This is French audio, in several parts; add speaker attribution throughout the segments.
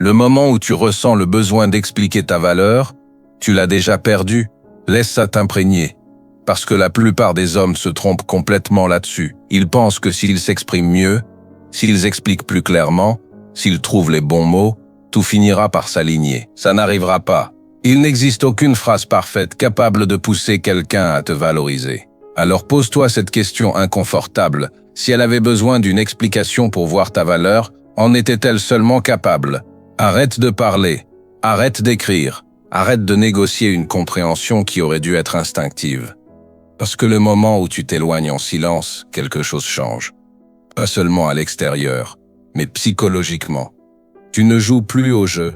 Speaker 1: Le moment où tu ressens le besoin d'expliquer ta valeur, tu l'as déjà perdu. Laisse ça t'imprégner. Parce que la plupart des hommes se trompent complètement là-dessus. Ils pensent que s'ils s'expriment mieux, s'ils expliquent plus clairement, s'ils trouvent les bons mots, tout finira par s'aligner. Ça n'arrivera pas. Il n'existe aucune phrase parfaite capable de pousser quelqu'un à te valoriser. Alors pose-toi cette question inconfortable. Si elle avait besoin d'une explication pour voir ta valeur, en était-elle seulement capable? Arrête de parler. Arrête d'écrire. Arrête de négocier une compréhension qui aurait dû être instinctive. Parce que le moment où tu t'éloignes en silence, quelque chose change. Pas seulement à l'extérieur, mais psychologiquement. Tu ne joues plus au jeu,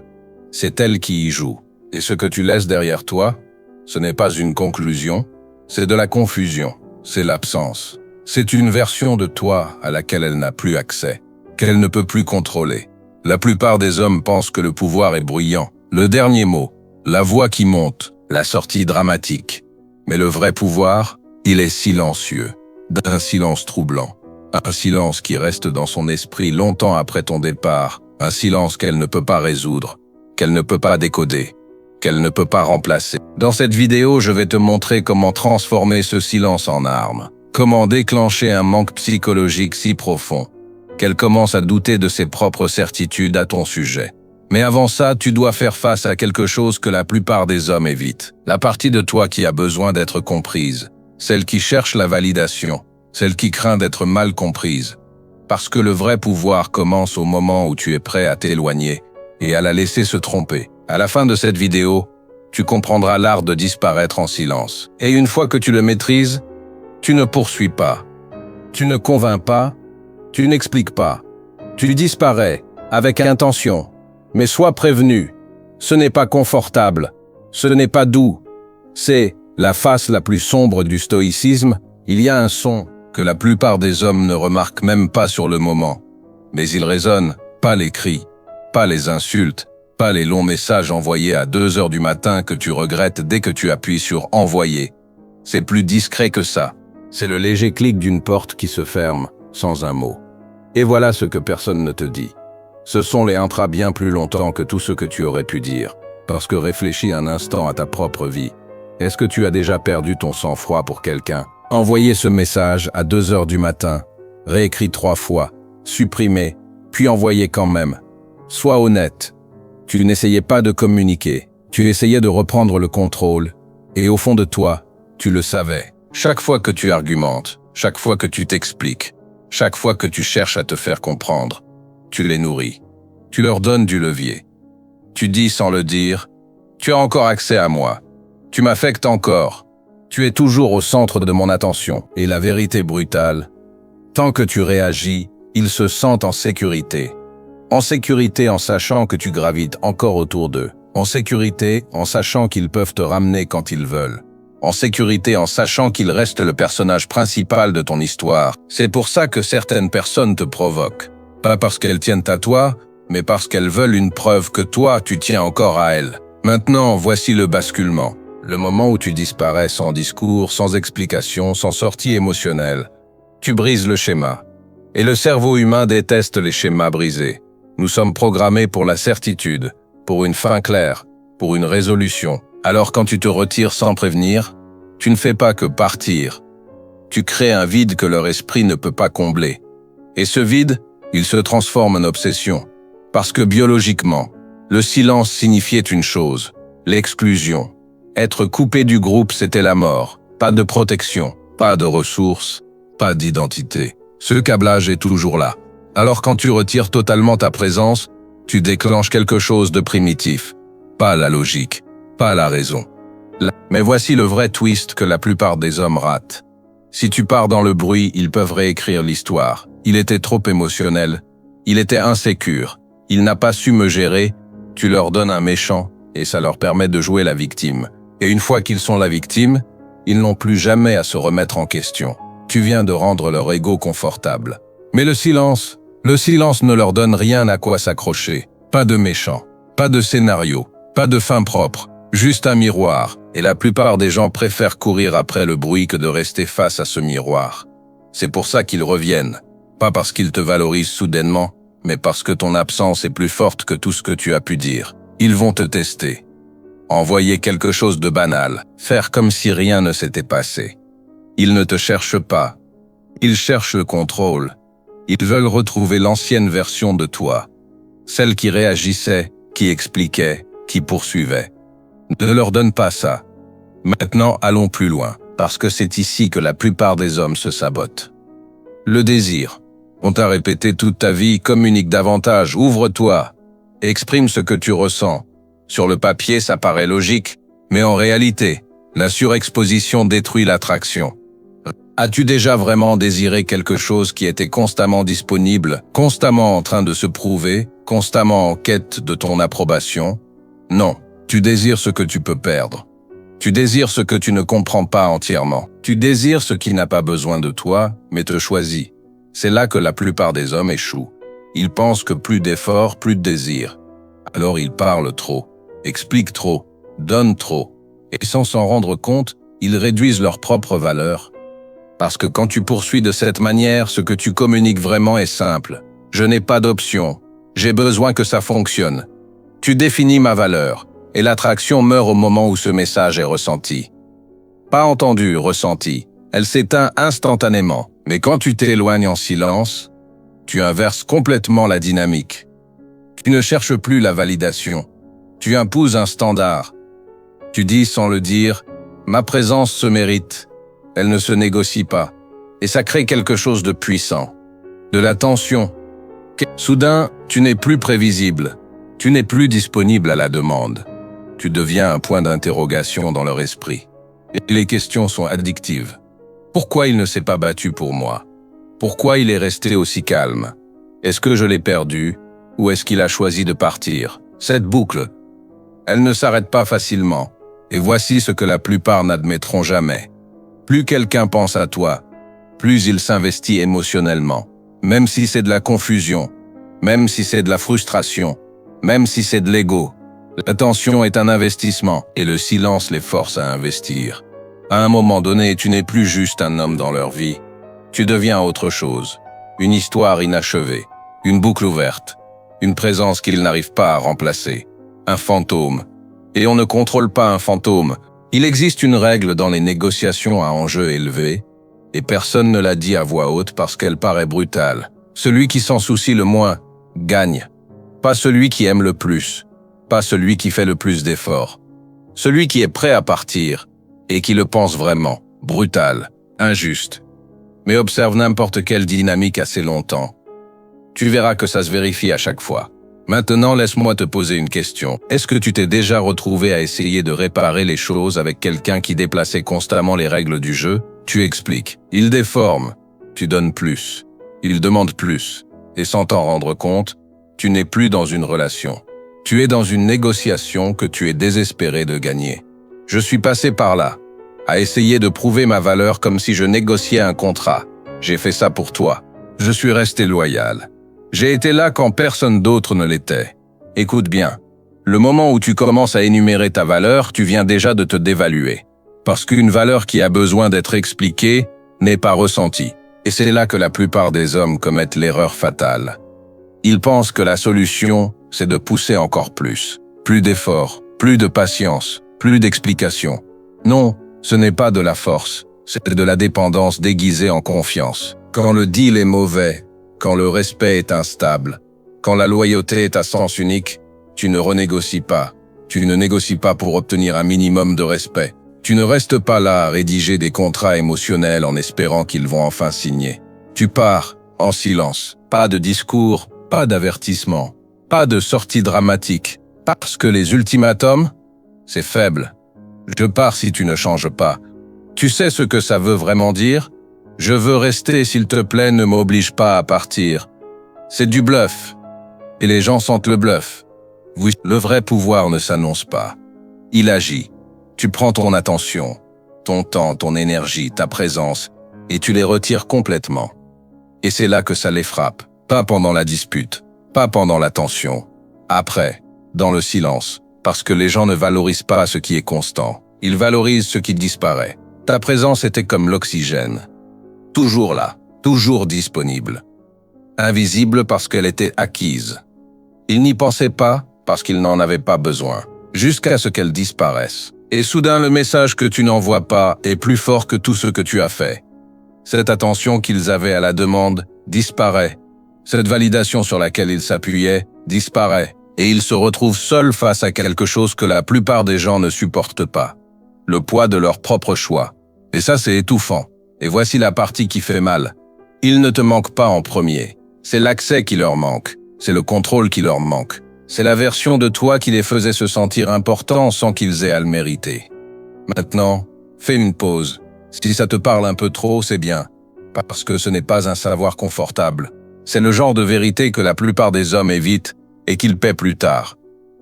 Speaker 1: c'est elle qui y joue. Et ce que tu laisses derrière toi, ce n'est pas une conclusion, c'est de la confusion, c'est l'absence. C'est une version de toi à laquelle elle n'a plus accès, qu'elle ne peut plus contrôler. La plupart des hommes pensent que le pouvoir est bruyant, le dernier mot, la voix qui monte, la sortie dramatique. Mais le vrai pouvoir, il est silencieux, d'un silence troublant. Un silence qui reste dans son esprit longtemps après ton départ, un silence qu'elle ne peut pas résoudre, qu'elle ne peut pas décoder, qu'elle ne peut pas remplacer. Dans cette vidéo, je vais te montrer comment transformer ce silence en arme, comment déclencher un manque psychologique si profond, qu'elle commence à douter de ses propres certitudes à ton sujet. Mais avant ça, tu dois faire face à quelque chose que la plupart des hommes évitent. La partie de toi qui a besoin d'être comprise, celle qui cherche la validation, celle qui craint d'être mal comprise. Parce que le vrai pouvoir commence au moment où tu es prêt à t'éloigner et à la laisser se tromper. À la fin de cette vidéo, tu comprendras l'art de disparaître en silence. Et une fois que tu le maîtrises, tu ne poursuis pas, tu ne convaincs pas, tu n'expliques pas. Tu disparais avec intention. Mais sois prévenu, ce n'est pas confortable, ce n'est pas doux. C'est la face la plus sombre du stoïcisme. Il y a un son que la plupart des hommes ne remarquent même pas sur le moment. Mais il résonne, pas les cris, pas les insultes, pas les longs messages envoyés à 2 heures du matin que tu regrettes dès que tu appuies sur « Envoyer ». C'est plus discret que ça. C'est le léger clic d'une porte qui se ferme, sans un mot. Et voilà ce que personne ne te dit. Ce son les hantera bien plus longtemps que tout ce que tu aurais pu dire. Parce que réfléchis un instant à ta propre vie. Est-ce que tu as déjà perdu ton sang-froid pour quelqu'un? Envoyer ce message à 2 heures du matin, réécrit 3 fois, supprimer, puis envoyer quand même. Sois honnête. Tu n'essayais pas de communiquer, tu essayais de reprendre le contrôle. Et au fond de toi, tu le savais. Chaque fois que tu argumentes, chaque fois que tu t'expliques, chaque fois que tu cherches à te faire comprendre, tu les nourris. Tu leur donnes du levier. Tu dis sans le dire, tu as encore accès à moi. Tu m'affectes encore. Tu es toujours au centre de mon attention. Et la vérité brutale, tant que tu réagis, ils se sentent en sécurité. En sécurité en sachant que tu gravites encore autour d'eux. En sécurité en sachant qu'ils peuvent te ramener quand ils veulent. En sécurité en sachant qu'ils restent le personnage principal de ton histoire. C'est pour ça que certaines personnes te provoquent. Pas parce qu'elles tiennent à toi, mais parce qu'elles veulent une preuve que toi, tu tiens encore à elles. Maintenant, voici le basculement. Le moment où tu disparais sans discours, sans explication, sans sortie émotionnelle. Tu brises le schéma. Et le cerveau humain déteste les schémas brisés. Nous sommes programmés pour la certitude, pour une fin claire, pour une résolution. Alors quand tu te retires sans prévenir, tu ne fais pas que partir. Tu crées un vide que leur esprit ne peut pas combler. Et ce vide, il se transforme en obsession. Parce que biologiquement, le silence signifiait une chose, l'exclusion. Être coupé du groupe, c'était la mort. Pas de protection, pas de ressources, pas d'identité. Ce câblage est toujours là. Alors quand tu retires totalement ta présence, tu déclenches quelque chose de primitif. Pas la logique, pas la raison. Mais voici le vrai twist que la plupart des hommes ratent. Si tu pars dans le bruit, ils peuvent réécrire l'histoire. Il était trop émotionnel, il était insécure, il n'a pas su me gérer, tu leur donnes un méchant et ça leur permet de jouer la victime. Et une fois qu'ils sont la victime, ils n'ont plus jamais à se remettre en question. Tu viens de rendre leur ego confortable. Mais le silence ne leur donne rien à quoi s'accrocher. Pas de méchant, pas de scénario, pas de fin propre, juste un miroir. Et la plupart des gens préfèrent courir après le bruit que de rester face à ce miroir. C'est pour ça qu'ils reviennent. Pas parce qu'ils te valorisent soudainement, mais parce que ton absence est plus forte que tout ce que tu as pu dire. Ils vont te tester. Envoyer quelque chose de banal, faire comme si rien ne s'était passé. Ils ne te cherchent pas. Ils cherchent le contrôle. Ils veulent retrouver l'ancienne version de toi. Celle qui réagissait, qui expliquait, qui poursuivait. Ne leur donne pas ça. Maintenant, allons plus loin, parce que c'est ici que la plupart des hommes se sabotent. Le désir. On t'a répété toute ta vie, communique davantage, ouvre-toi, exprime ce que tu ressens. Sur le papier, ça paraît logique, mais en réalité, la surexposition détruit l'attraction. As-tu déjà vraiment désiré quelque chose qui était constamment disponible, constamment en train de se prouver, constamment en quête de ton approbation? Non, tu désires ce que tu peux perdre. Tu désires ce que tu ne comprends pas entièrement. Tu désires ce qui n'a pas besoin de toi, mais te choisit. C'est là que la plupart des hommes échouent. Ils pensent que plus d'efforts, plus de désir. Alors ils parlent trop, expliquent trop, donnent trop. Et sans s'en rendre compte, ils réduisent leur propre valeur. Parce que quand tu poursuis de cette manière, ce que tu communiques vraiment est simple. Je n'ai pas d'option. J'ai besoin que ça fonctionne. Tu définis ma valeur, et l'attraction meurt au moment où ce message est ressenti. Pas entendu, ressenti. Elle s'éteint instantanément. Mais quand tu t'éloignes en silence, tu inverses complètement la dynamique. Tu ne cherches plus la validation. Tu imposes un standard. Tu dis sans le dire, ma présence se mérite. Elle ne se négocie pas. Et ça crée quelque chose de puissant. De la tension. Soudain, tu n'es plus prévisible. Tu n'es plus disponible à la demande. Tu deviens un point d'interrogation dans leur esprit. Et les questions sont addictives. Pourquoi il ne s'est pas battu pour moi? Pourquoi il est resté aussi calme? Est-ce que je l'ai perdu? Ou est-ce qu'il a choisi de partir? Cette boucle, elle ne s'arrête pas facilement. Et voici ce que la plupart n'admettront jamais. Plus quelqu'un pense à toi, plus il s'investit émotionnellement. Même si c'est de la confusion, même si c'est de la frustration, même si c'est de l'ego. L'attention est un investissement et le silence les force à investir. À un moment donné, tu n'es plus juste un homme dans leur vie. Tu deviens autre chose. Une histoire inachevée, une boucle ouverte, une présence qu'ils n'arrivent pas à remplacer. Un fantôme. Et on ne contrôle pas un fantôme. Il existe une règle dans les négociations à enjeu élevé, et personne ne la dit à voix haute parce qu'elle paraît brutale. Celui qui s'en soucie le moins, gagne. Pas celui qui aime le plus. Pas celui qui fait le plus d'efforts. Celui qui est prêt à partir, et qui le pense vraiment, brutal, injuste. Mais observe n'importe quelle dynamique assez longtemps. Tu verras que ça se vérifie à chaque fois. Maintenant, laisse-moi te poser une question. Est-ce que tu t'es déjà retrouvé à essayer de réparer les choses avec quelqu'un qui déplaçait constamment les règles du jeu? Tu expliques. Il déforme. Tu donnes plus. Il demande plus. Et sans t'en rendre compte, tu n'es plus dans une relation. Tu es dans une négociation que tu es désespéré de gagner. Je suis passé par là, à essayer de prouver ma valeur comme si je négociais un contrat. J'ai fait ça pour toi. Je suis resté loyal. J'ai été là quand personne d'autre ne l'était. Écoute bien. Le moment où tu commences à énumérer ta valeur, tu viens déjà de te dévaluer. Parce qu'une valeur qui a besoin d'être expliquée n'est pas ressentie. Et c'est là que la plupart des hommes commettent l'erreur fatale. Ils pensent que la solution, c'est de pousser encore plus. Plus d'efforts, plus de patience, plus d'explications. Non, ce n'est pas de la force, c'est de la dépendance déguisée en confiance. Quand le deal est mauvais, quand le respect est instable, quand la loyauté est à sens unique, tu ne renégocies pas. Tu ne négocies pas pour obtenir un minimum de respect. Tu ne restes pas là à rédiger des contrats émotionnels en espérant qu'ils vont enfin signer. Tu pars, en silence. Pas de discours, pas d'avertissement, pas de sortie dramatique. Parce que les ultimatums, c'est faible. Je pars si tu ne changes pas. Tu sais ce que ça veut vraiment dire? Je veux rester, s'il te plaît, ne m'oblige pas à partir. C'est du bluff. Et les gens sentent le bluff. Oui, le vrai pouvoir ne s'annonce pas. Il agit. Tu prends ton attention, ton temps, ton énergie, ta présence, et tu les retires complètement. Et c'est là que ça les frappe. Pas pendant la dispute, pas pendant la tension. Après, dans le silence. Parce que les gens ne valorisent pas ce qui est constant. Ils valorisent ce qui disparaît. Ta présence était comme l'oxygène. Toujours là, toujours disponible. invisible parce qu'elle était acquise. Il n'y pensait pas parce qu'il n'en avait pas besoin, jusqu'à ce qu'elle disparaisse. Et soudain, le message que tu n'envoies pas est plus fort que tout ce que tu as fait. Cette attention qu'ils avaient à la demande disparaît. Cette validation sur laquelle ils s'appuyaient disparaît. Et ils se retrouvent seuls face à quelque chose que la plupart des gens ne supportent pas. Le poids de leur propre choix. Et ça, c'est étouffant. Et voici la partie qui fait mal. Ils ne te manquent pas en premier. C'est l'accès qui leur manque. C'est le contrôle qui leur manque. C'est la version de toi qui les faisait se sentir importants sans qu'ils aient à le mériter. Maintenant, fais une pause. Si ça te parle un peu trop, c'est bien. Parce que ce n'est pas un savoir confortable. C'est le genre de vérité que la plupart des hommes évitent et qu'ils paient plus tard.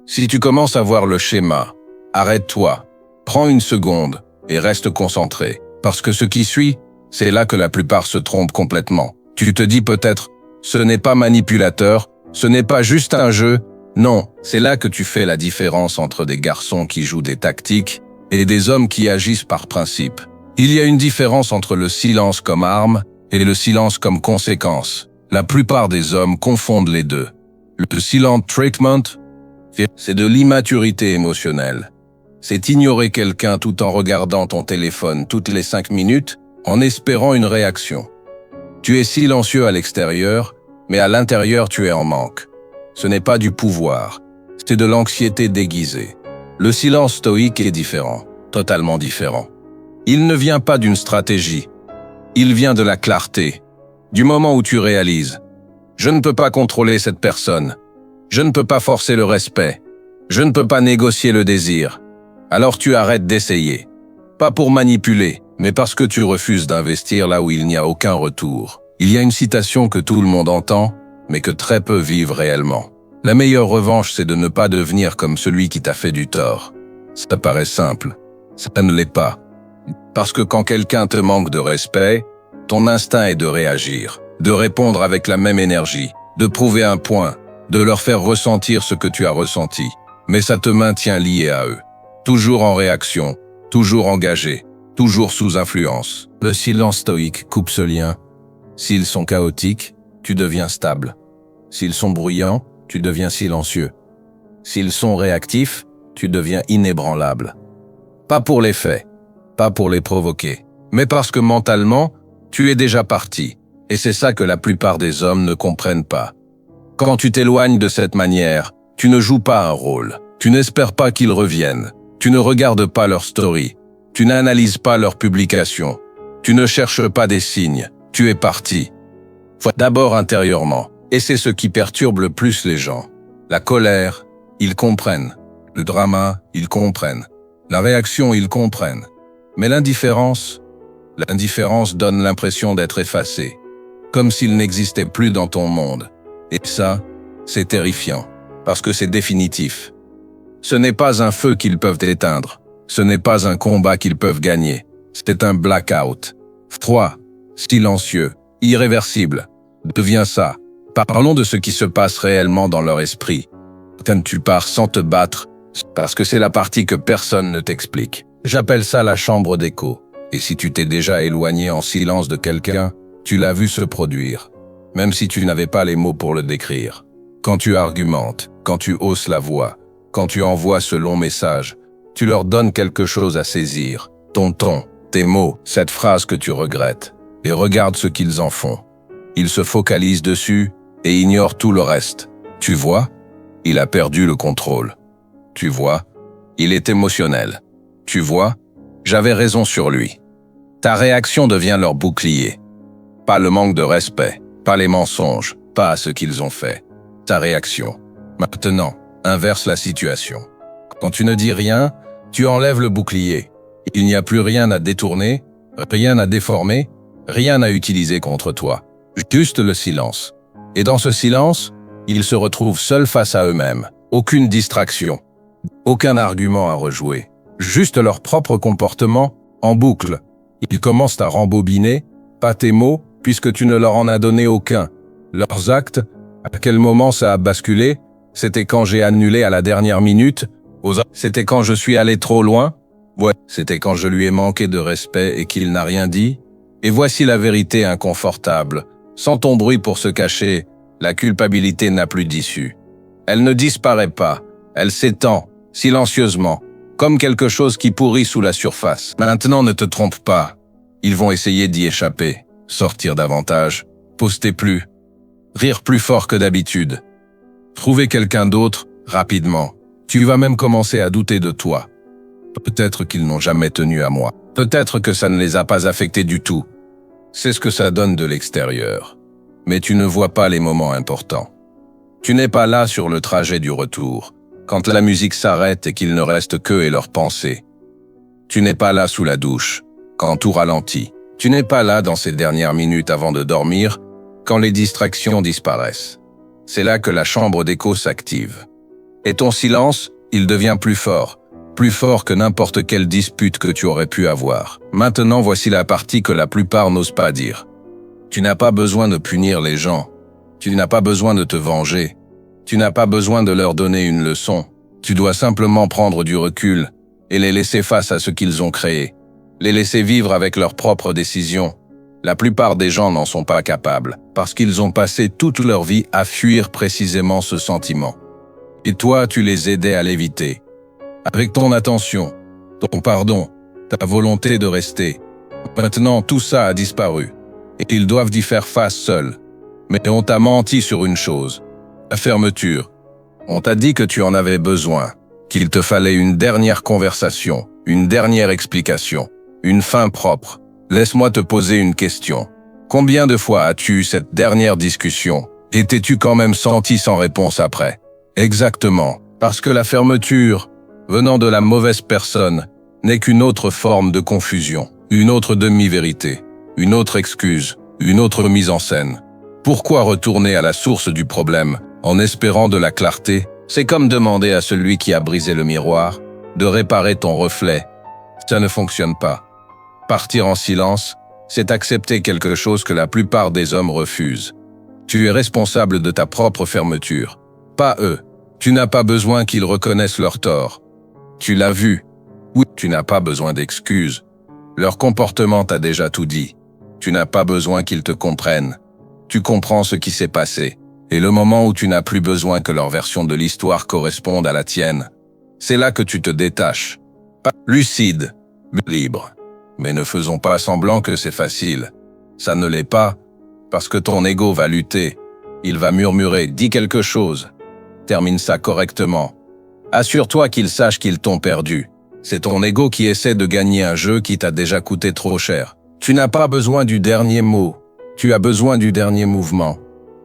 Speaker 1: Si tu commences à voir le schéma, arrête-toi, prends une seconde et reste concentré. Parce que ce qui suit, c'est là que la plupart se trompent complètement. Tu te dis peut-être, ce n'est pas manipulateur, ce n'est pas juste un jeu. Non, c'est là que tu fais la différence entre des garçons qui jouent des tactiques et des hommes qui agissent par principe. Il y a une différence entre le silence comme arme et le silence comme conséquence. La plupart des hommes confondent les deux. Le silent treatment, c'est de l'immaturité émotionnelle. C'est ignorer quelqu'un tout en regardant ton téléphone toutes les 5 minutes en espérant une réaction. Tu es silencieux à l'extérieur, mais à l'intérieur tu es en manque. Ce n'est pas du pouvoir, c'est de l'anxiété déguisée. Le silence stoïque est différent, totalement différent. Il ne vient pas d'une stratégie, il vient de la clarté, du moment où tu réalises « Je ne peux pas contrôler cette personne, je ne peux pas forcer le respect, je ne peux pas négocier le désir », alors tu arrêtes d'essayer. Pas pour manipuler, mais parce que tu refuses d'investir là où il n'y a aucun retour. Il y a une citation que tout le monde entend, mais que très peu vivent réellement. La meilleure revanche, c'est de ne pas devenir comme celui qui t'a fait du tort. Ça paraît simple, ça ne l'est pas. Parce que quand quelqu'un te manque de respect, ton instinct est de réagir, de répondre avec la même énergie, de prouver un point, de leur faire ressentir ce que tu as ressenti. Mais ça te maintient lié à eux. Toujours en réaction, toujours engagé, toujours sous influence. Le silence stoïque coupe ce lien. S'ils sont chaotiques, tu deviens stable. S'ils sont bruyants, tu deviens silencieux. S'ils sont réactifs, tu deviens inébranlable. Pas pour les faits, pas pour les provoquer, mais parce que mentalement, tu es déjà parti. Et c'est ça que la plupart des hommes ne comprennent pas. Quand tu t'éloignes de cette manière, tu ne joues pas un rôle. Tu n'espères pas qu'ils reviennent. Tu ne regardes pas leur story. Tu n'analyses pas leurs publications. Tu ne cherches pas des signes. Tu es parti. D'abord intérieurement. Et c'est ce qui perturbe le plus les gens. La colère, ils comprennent. Le drama, ils comprennent. La réaction, ils comprennent. Mais l'indifférence donne l'impression d'être effacé. Comme s'il n'existait plus dans ton monde. Et ça, c'est terrifiant. Parce que c'est définitif. Ce n'est pas un feu qu'ils peuvent éteindre. Ce n'est pas un combat qu'ils peuvent gagner. C'est un blackout. Froid, silencieux, irréversible. Deviens ça. Parlons de ce qui se passe réellement dans leur esprit. Quand tu pars sans te battre, parce que c'est la partie que personne ne t'explique. J'appelle ça la chambre d'écho. Et si tu t'es déjà éloigné en silence de quelqu'un, tu l'as vu se produire. Même si tu n'avais pas les mots pour le décrire. Quand tu argumentes, quand tu hausses la voix, quand tu envoies ce long message, tu leur donnes quelque chose à saisir. Ton ton, tes mots, cette phrase que tu regrettes. Et regarde ce qu'ils en font. Ils se focalisent dessus et ignorent tout le reste. Tu vois, il a perdu le contrôle. Tu vois, il est émotionnel. Tu vois, j'avais raison sur lui. Ta réaction devient leur bouclier. Pas le manque de respect, pas les mensonges, pas ce qu'ils ont fait. Ta réaction. Maintenant, inverse la situation. Quand tu ne dis rien, tu enlèves le bouclier. Il n'y a plus rien à détourner, rien à déformer, rien à utiliser contre toi. Juste le silence. Et dans ce silence, ils se retrouvent seuls face à eux-mêmes. Aucune distraction, aucun argument à rejouer. Juste leur propre comportement en boucle. Ils commencent à rembobiner, pas tes mots, puisque tu ne leur en as donné aucun. Leurs actes, à quel moment ça a basculé? C'était quand j'ai annulé à la dernière minute? C'était quand je suis allé trop loin? Ouais. C'était quand je lui ai manqué de respect et qu'il n'a rien dit? Et voici la vérité inconfortable. Sans ton bruit pour se cacher, la culpabilité n'a plus d'issue. Elle ne disparaît pas, elle s'étend, silencieusement, comme quelque chose qui pourrit sous la surface. Maintenant, ne te trompe pas. Ils vont essayer d'y échapper, sortir davantage, poster plus, rire plus fort que d'habitude. Trouver quelqu'un d'autre, rapidement. Tu vas même commencer à douter de toi. Peut-être qu'ils n'ont jamais tenu à moi. Peut-être que ça ne les a pas affectés du tout. C'est ce que ça donne de l'extérieur. Mais tu ne vois pas les moments importants. Tu n'es pas là sur le trajet du retour, quand la musique s'arrête et qu'il ne reste qu'eux et leurs pensées. Tu n'es pas là sous la douche, quand tout ralentit. Tu n'es pas là dans ces dernières minutes avant de dormir, quand les distractions disparaissent. C'est là que la chambre d'écho s'active. Et ton silence, il devient plus fort que n'importe quelle dispute que tu aurais pu avoir. Maintenant, voici la partie que la plupart n'osent pas dire. Tu n'as pas besoin de punir les gens. Tu n'as pas besoin de te venger. Tu n'as pas besoin de leur donner une leçon. Tu dois simplement prendre du recul et les laisser face à ce qu'ils ont créé. Les laisser vivre avec leurs propres décisions. La plupart des gens n'en sont pas capables, parce qu'ils ont passé toute leur vie à fuir précisément ce sentiment. Et toi, tu les aidais à l'éviter. Avec ton attention, ton pardon, ta volonté de rester. Maintenant, tout ça a disparu. Et ils doivent y faire face seuls. Mais on t'a menti sur une chose. La fermeture. On t'a dit que tu en avais besoin, qu'il te fallait une dernière conversation, une dernière explication, une fin propre. Laisse-moi te poser une question. Combien de fois as-tu eu cette dernière discussion et t'es-tu quand même senti sans réponse après? Exactement, parce que la fermeture, venant de la mauvaise personne, n'est qu'une autre forme de confusion, une autre demi-vérité, une autre excuse, une autre mise en scène. Pourquoi retourner à la source du problème en espérant de la clarté? C'est comme demander à celui qui a brisé le miroir de réparer ton reflet. Ça ne fonctionne pas. Partir en silence, c'est accepter quelque chose que la plupart des hommes refusent. Tu es responsable de ta propre fermeture, pas eux. Tu n'as pas besoin qu'ils reconnaissent leur tort. Tu l'as vu. Oui, tu n'as pas besoin d'excuses. Leur comportement t'a déjà tout dit. Tu n'as pas besoin qu'ils te comprennent. Tu comprends ce qui s'est passé. Et le moment où tu n'as plus besoin que leur version de l'histoire corresponde à la tienne, c'est là que tu te détaches. Pas lucide, mais libre. Mais ne faisons pas semblant que c'est facile. Ça ne l'est pas, parce que ton ego va lutter. Il va murmurer, dis quelque chose. Termine ça correctement. Assure-toi qu'ils sachent qu'ils t'ont perdu. C'est ton ego qui essaie de gagner un jeu qui t'a déjà coûté trop cher. Tu n'as pas besoin du dernier mot. Tu as besoin du dernier mouvement.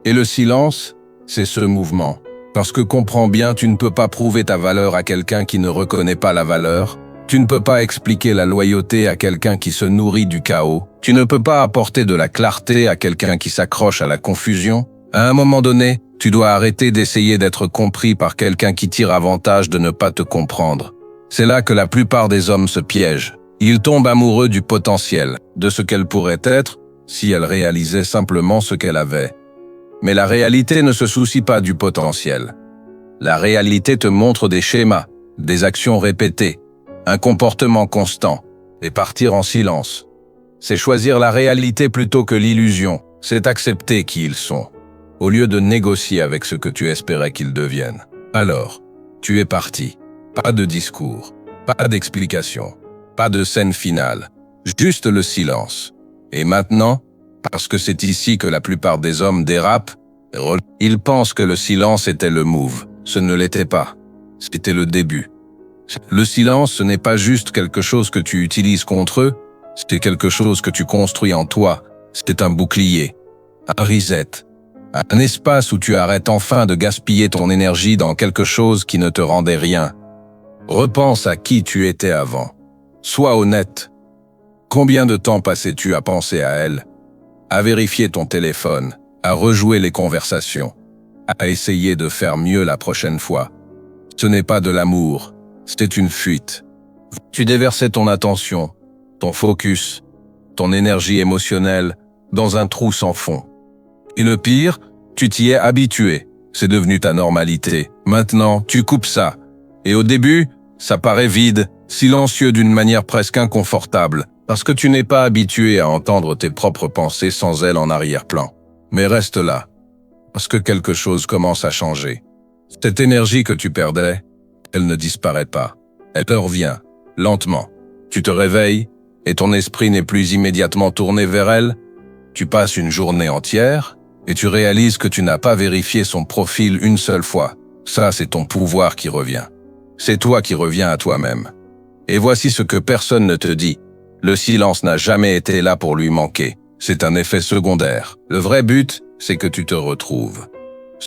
Speaker 1: Et le silence, c'est ce mouvement. Parce que comprends bien, tu ne peux pas prouver ta valeur à quelqu'un qui ne reconnaît pas la valeur. Tu ne peux pas expliquer la loyauté à quelqu'un qui se nourrit du chaos. Tu ne peux pas apporter de la clarté à quelqu'un qui s'accroche à la confusion. À un moment donné, tu dois arrêter d'essayer d'être compris par quelqu'un qui tire avantage de ne pas te comprendre. C'est là que la plupart des hommes se piègent. Ils tombent amoureux du potentiel, de ce qu'elle pourrait être, si elle réalisait simplement ce qu'elle avait. Mais la réalité ne se soucie pas du potentiel. La réalité te montre des schémas, des actions répétées, un comportement constant, et partir en silence. C'est choisir la réalité plutôt que l'illusion, c'est accepter qui ils sont, au lieu de négocier avec ce que tu espérais qu'ils deviennent. Alors, tu es parti. Pas de discours, pas d'explication, pas de scène finale, juste le silence. Et maintenant, parce que c'est ici que la plupart des hommes dérapent, ils pensent que le silence était le move. Ce ne l'était pas. C'était le début. Le silence, ce n'est pas juste quelque chose que tu utilises contre eux, c'est quelque chose que tu construis en toi. C'est un bouclier, un reset, un espace où tu arrêtes enfin de gaspiller ton énergie dans quelque chose qui ne te rendait rien. Repense à qui tu étais avant. Sois honnête. Combien de temps passais-tu à penser à elle, à vérifier ton téléphone, à rejouer les conversations, à essayer de faire mieux la prochaine fois? Ce n'est pas de l'amour, c'était une fuite. Tu déversais ton attention, ton focus, ton énergie émotionnelle dans un trou sans fond. Et le pire, tu t'y es habitué. C'est devenu ta normalité. Maintenant, tu coupes ça. Et au début, ça paraît vide, silencieux d'une manière presque inconfortable, parce que tu n'es pas habitué à entendre tes propres pensées sans elles en arrière-plan. Mais reste là, parce que quelque chose commence à changer. Cette énergie que tu perdais, elle ne disparaît pas. Elle te revient, lentement. Tu te réveilles, et ton esprit n'est plus immédiatement tourné vers elle. Tu passes une journée entière, et tu réalises que tu n'as pas vérifié son profil une seule fois. Ça, c'est ton pouvoir qui revient. C'est toi qui reviens à toi-même. Et voici ce que personne ne te dit. Le silence n'a jamais été là pour lui manquer. C'est un effet secondaire. Le vrai but, c'est que tu te retrouves.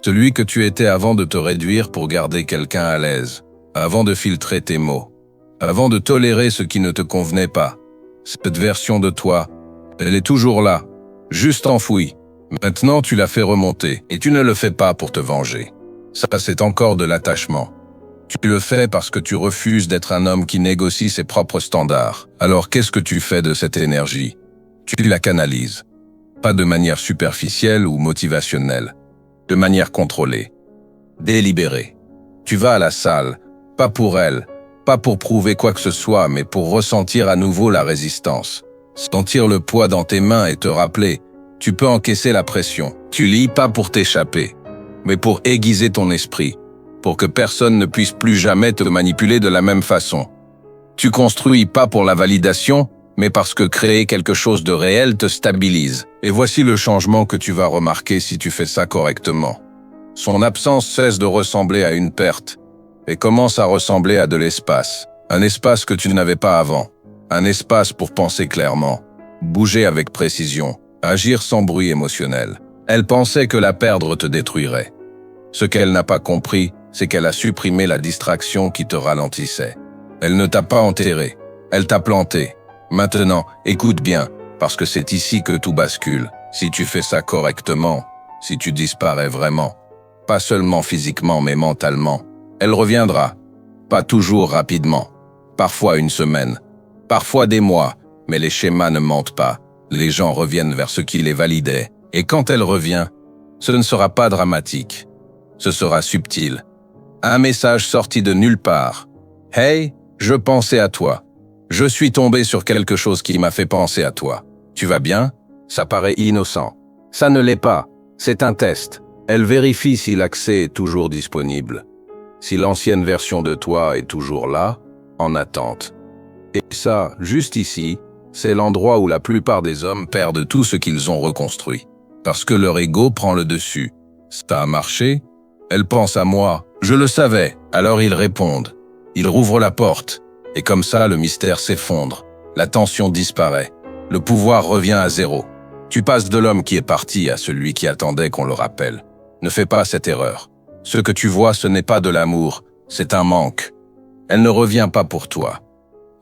Speaker 1: Celui que tu étais avant de te réduire pour garder quelqu'un à l'aise. Avant de filtrer tes mots. Avant de tolérer ce qui ne te convenait pas. Cette version de toi, elle est toujours là. Juste enfouie. Maintenant, tu la fais remonter. Et tu ne le fais pas pour te venger. Ça, c'est encore de l'attachement. Tu le fais parce que tu refuses d'être un homme qui négocie ses propres standards. Alors qu'est-ce que tu fais de cette énergie? Tu la canalises. Pas de manière superficielle ou motivationnelle. De manière contrôlée. Délibérée. Tu vas à la salle, pas pour elle, pas pour prouver quoi que ce soit, mais pour ressentir à nouveau la résistance. Sentir le poids dans tes mains et te rappeler, tu peux encaisser la pression. Tu lis pas pour t'échapper, mais pour aiguiser ton esprit. Pour que personne ne puisse plus jamais te manipuler de la même façon. Tu construis pas pour la validation, mais parce que créer quelque chose de réel te stabilise. Et voici le changement que tu vas remarquer si tu fais ça correctement. Son absence cesse de ressembler à une perte, et commence à ressembler à de l'espace. Un espace que tu n'avais pas avant. Un espace pour penser clairement, bouger avec précision, agir sans bruit émotionnel. Elle pensait que la perdre te détruirait. Ce qu'elle n'a pas compris, c'est qu'elle a supprimé la distraction qui te ralentissait. Elle ne t'a pas enterré, elle t'a planté. Maintenant, écoute bien, parce que c'est ici que tout bascule. Si tu fais ça correctement, si tu disparais vraiment, pas seulement physiquement mais mentalement, elle reviendra. Pas toujours rapidement, parfois une semaine, parfois des mois, mais les schémas ne mentent pas. Les gens reviennent vers ce qui les validait, et quand elle revient, ce ne sera pas dramatique. Ce sera subtil. Un message sorti de nulle part. « Hey, je pensais à toi. Je suis tombé sur quelque chose qui m'a fait penser à toi. Tu vas bien ?» Ça paraît innocent. Ça ne l'est pas. C'est un test. Elle vérifie si l'accès est toujours disponible. Si l'ancienne version de toi est toujours là, en attente. Et ça, juste ici, c'est l'endroit où la plupart des hommes perdent tout ce qu'ils ont reconstruit. Parce que leur ego prend le dessus. Ça a marché? Elle pense à moi. Je le savais. Alors ils répondent. Ils rouvrent la porte. Et comme ça, le mystère s'effondre. La tension disparaît. Le pouvoir revient à zéro. Tu passes de l'homme qui est parti à celui qui attendait qu'on le rappelle. Ne fais pas cette erreur. Ce que tu vois, ce n'est pas de l'amour, c'est un manque. Elle ne revient pas pour toi.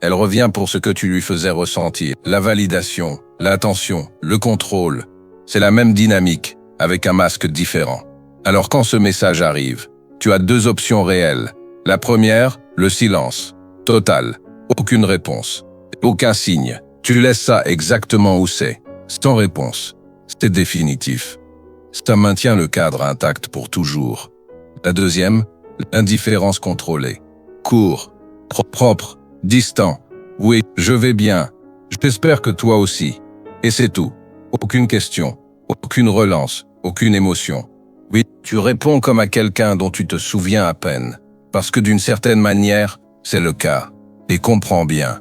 Speaker 1: Elle revient pour ce que tu lui faisais ressentir. La validation, l'attention, le contrôle. C'est la même dynamique, avec un masque différent. Alors quand ce message arrive, tu as deux options réelles. La première, le silence. Total. Aucune réponse. Aucun signe. Tu laisses ça exactement où c'est. Sans réponse. C'est définitif. Ça maintient le cadre intact pour toujours. La deuxième, l'indifférence contrôlée. Court, propre, distant. Oui, je vais bien. J'espère que toi aussi. Et c'est tout. Aucune question, aucune relance, aucune émotion. Oui, tu réponds comme à quelqu'un dont tu te souviens à peine. Parce que d'une certaine manière, c'est le cas. Et comprends bien.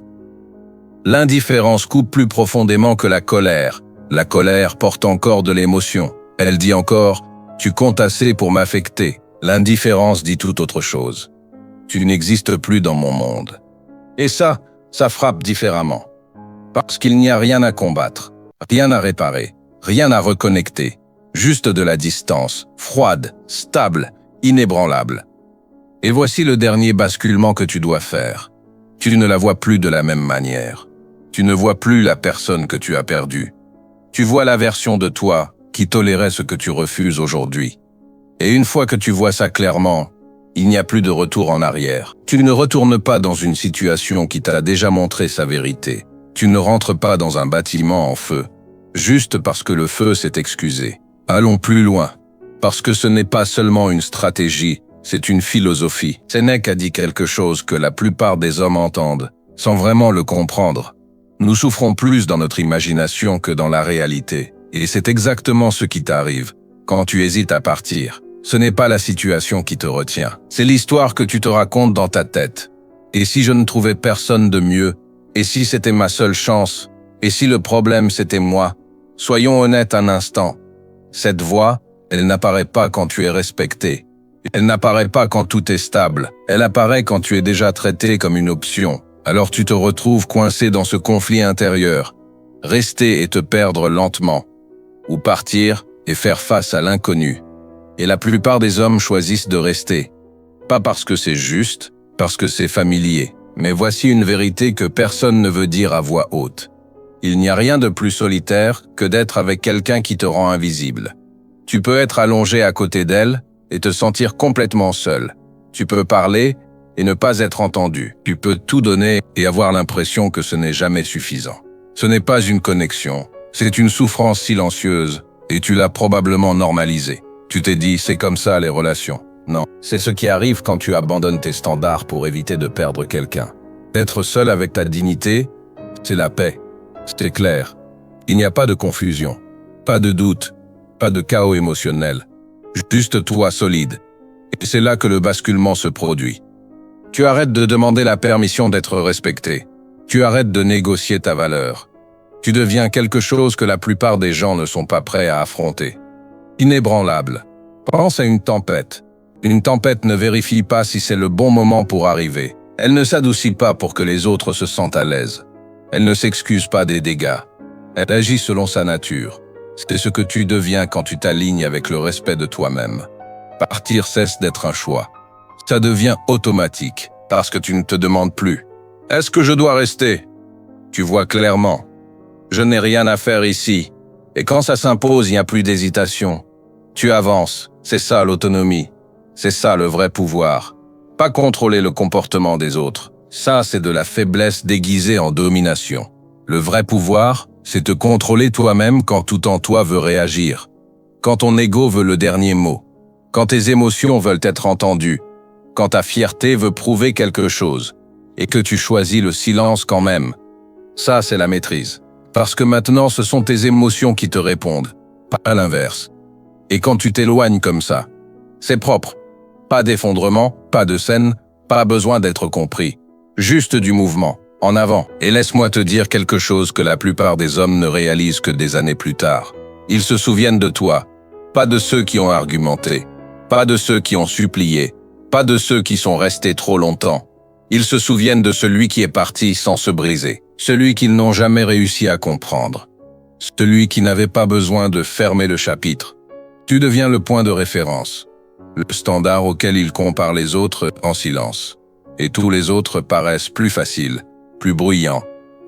Speaker 1: L'indifférence coupe plus profondément que la colère. La colère porte encore de l'émotion. Elle dit encore « tu comptes assez pour m'affecter ». L'indifférence dit tout autre chose. Tu n'existes plus dans mon monde. Et ça frappe différemment. Parce qu'il n'y a rien à combattre, rien à réparer, rien à reconnecter. Juste de la distance, froide, stable, inébranlable. Et voici le dernier basculement que tu dois faire. Tu ne la vois plus de la même manière. Tu ne vois plus la personne que tu as perdue. Tu vois la version de toi qui tolérait ce que tu refuses aujourd'hui. Et une fois que tu vois ça clairement, il n'y a plus de retour en arrière. Tu ne retournes pas dans une situation qui t'a déjà montré sa vérité. Tu ne rentres pas dans un bâtiment en feu, juste parce que le feu s'est excusé. Allons plus loin, parce que ce n'est pas seulement une stratégie, c'est une philosophie. Sénèque a dit quelque chose que la plupart des hommes entendent, sans vraiment le comprendre. Nous souffrons plus dans notre imagination que dans la réalité. Et c'est exactement ce qui t'arrive quand tu hésites à partir. Ce n'est pas la situation qui te retient, c'est l'histoire que tu te racontes dans ta tête. Et si je ne trouvais personne de mieux? Et si c'était ma seule chance? Et si le problème c'était moi? Soyons honnêtes un instant. Cette voix, elle n'apparaît pas quand tu es respecté. Elle n'apparaît pas quand tout est stable. Elle apparaît quand tu es déjà traité comme une option. Alors tu te retrouves coincé dans ce conflit intérieur. Rester et te perdre lentement. Ou partir et faire face à l'inconnu. Et la plupart des hommes choisissent de rester. Pas parce que c'est juste, parce que c'est familier. Mais voici une vérité que personne ne veut dire à voix haute. Il n'y a rien de plus solitaire que d'être avec quelqu'un qui te rend invisible. Tu peux être allongé à côté d'elle et te sentir complètement seul. Tu peux parler et ne pas être entendu. Tu peux tout donner et avoir l'impression que ce n'est jamais suffisant. Ce n'est pas une connexion, c'est une souffrance silencieuse et tu l'as probablement normalisée. Tu t'es dit, c'est comme ça les relations. Non, c'est ce qui arrive quand tu abandonnes tes standards pour éviter de perdre quelqu'un. Être seul avec ta dignité, c'est la paix. C'est clair. Il n'y a pas de confusion, pas de doute, pas de chaos émotionnel. Juste toi solide. Et c'est là que le basculement se produit. Tu arrêtes de demander la permission d'être respecté. Tu arrêtes de négocier ta valeur. Tu deviens quelque chose que la plupart des gens ne sont pas prêts à affronter. Inébranlable. Pense à une tempête. Une tempête ne vérifie pas si c'est le bon moment pour arriver. Elle ne s'adoucit pas pour que les autres se sentent à l'aise. Elle ne s'excuse pas des dégâts. Elle agit selon sa nature. C'est ce que tu deviens quand tu t'alignes avec le respect de toi-même. Partir cesse d'être un choix. Ça devient automatique, parce que tu ne te demandes plus. Est-ce que je dois rester? Tu vois clairement. Je n'ai rien à faire ici. Et quand ça s'impose, il n'y a plus d'hésitation. Tu avances. C'est ça l'autonomie. C'est ça le vrai pouvoir. Pas contrôler le comportement des autres. Ça, c'est de la faiblesse déguisée en domination. Le vrai pouvoir, c'est te contrôler toi-même quand tout en toi veut réagir. Quand ton ego veut le dernier mot. Quand tes émotions veulent être entendues. Quand ta fierté veut prouver quelque chose. Et que tu choisis le silence quand même. Ça, c'est la maîtrise. Parce que maintenant, ce sont tes émotions qui te répondent. Pas l'inverse. Et quand tu t'éloignes comme ça, c'est propre. Pas d'effondrement, pas de scène, pas besoin d'être compris. Juste du mouvement, en avant. Et laisse-moi te dire quelque chose que la plupart des hommes ne réalisent que des années plus tard. Ils se souviennent de toi, pas de ceux qui ont argumenté, pas de ceux qui ont supplié, pas de ceux qui sont restés trop longtemps. Ils se souviennent de celui qui est parti sans se briser, celui qu'ils n'ont jamais réussi à comprendre, celui qui n'avait pas besoin de fermer le chapitre. Tu deviens le point de référence, le standard auquel ils comparent les autres en silence. Et tous les autres paraissent plus faciles, plus bruyants,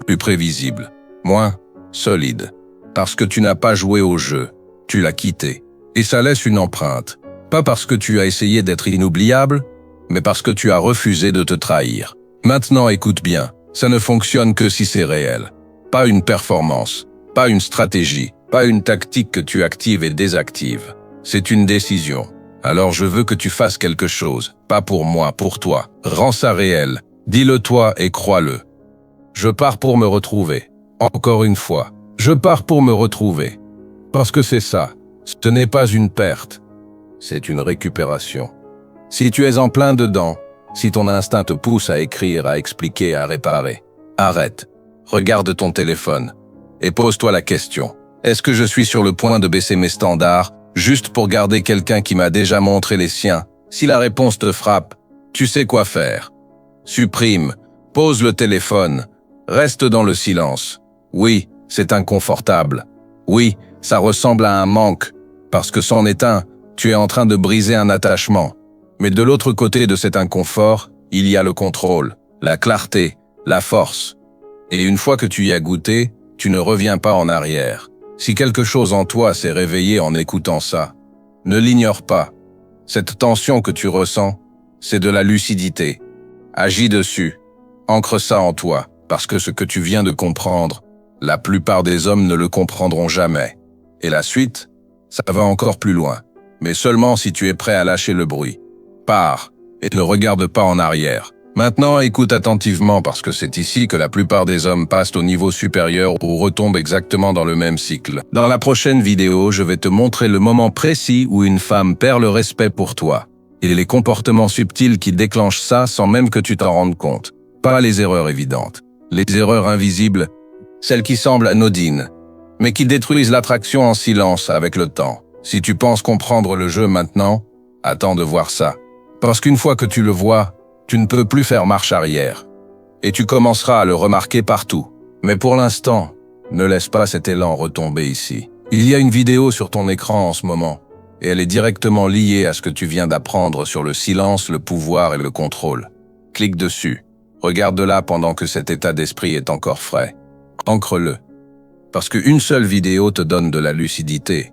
Speaker 1: plus prévisibles, moins solides. Parce que tu n'as pas joué au jeu, tu l'as quitté. Et ça laisse une empreinte. Pas parce que tu as essayé d'être inoubliable, mais parce que tu as refusé de te trahir. Maintenant écoute bien, ça ne fonctionne que si c'est réel. Pas une performance, pas une stratégie, pas une tactique que tu actives et désactives. C'est une décision. Alors je veux que tu fasses quelque chose, pas pour moi, pour toi. Rends ça réel, dis-le toi et crois-le. Je pars pour me retrouver. Encore une fois, je pars pour me retrouver. Parce que c'est ça, ce n'est pas une perte, c'est une récupération. Si tu es en plein dedans, si ton instinct te pousse à écrire, à expliquer, à réparer, arrête, regarde ton téléphone et pose-toi la question. Est-ce que je suis sur le point de baisser mes standards juste pour garder quelqu'un qui m'a déjà montré les siens? Si la réponse te frappe, tu sais quoi faire. Supprime, pose le téléphone, reste dans le silence. Oui, c'est inconfortable. Oui, ça ressemble à un manque, parce que c'en est un, tu es en train de briser un attachement. Mais de l'autre côté de cet inconfort, il y a le contrôle, la clarté, la force. Et une fois que tu y as goûté, tu ne reviens pas en arrière. Si quelque chose en toi s'est réveillé en écoutant ça, ne l'ignore pas. Cette tension que tu ressens, c'est de la lucidité. Agis dessus. Ancre ça en toi, parce que ce que tu viens de comprendre, la plupart des hommes ne le comprendront jamais. Et la suite, ça va encore plus loin. Mais seulement si tu es prêt à lâcher le bruit. Pars, et ne regarde pas en arrière. Maintenant, écoute attentivement parce que c'est ici que la plupart des hommes passent au niveau supérieur ou retombent exactement dans le même cycle. Dans la prochaine vidéo, je vais te montrer le moment précis où une femme perd le respect pour toi. Et les comportements subtils qui déclenchent ça sans même que tu t'en rendes compte. Pas les erreurs évidentes. Les erreurs invisibles, celles qui semblent anodines, mais qui détruisent l'attraction en silence avec le temps. Si tu penses comprendre le jeu maintenant, attends de voir ça. Parce qu'une fois que tu le vois, tu ne peux plus faire marche arrière. Et tu commenceras à le remarquer partout. Mais pour l'instant, ne laisse pas cet élan retomber ici. Il y a une vidéo sur ton écran en ce moment, et elle est directement liée à ce que tu viens d'apprendre sur le silence, le pouvoir et le contrôle. Clique dessus. Regarde-la pendant que cet état d'esprit est encore frais. Ancre-le. Parce qu'une seule vidéo te donne de la lucidité.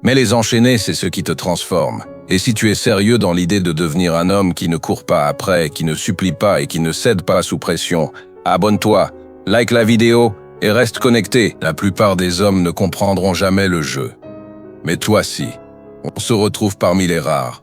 Speaker 1: Mais les enchaîner, c'est ce qui te transforme. Et si tu es sérieux dans l'idée de devenir un homme qui ne court pas après, qui ne supplie pas et qui ne cède pas sous pression, abonne-toi, like la vidéo et reste connecté. La plupart des hommes ne comprendront jamais le jeu. Mais toi si. On se retrouve parmi les rares.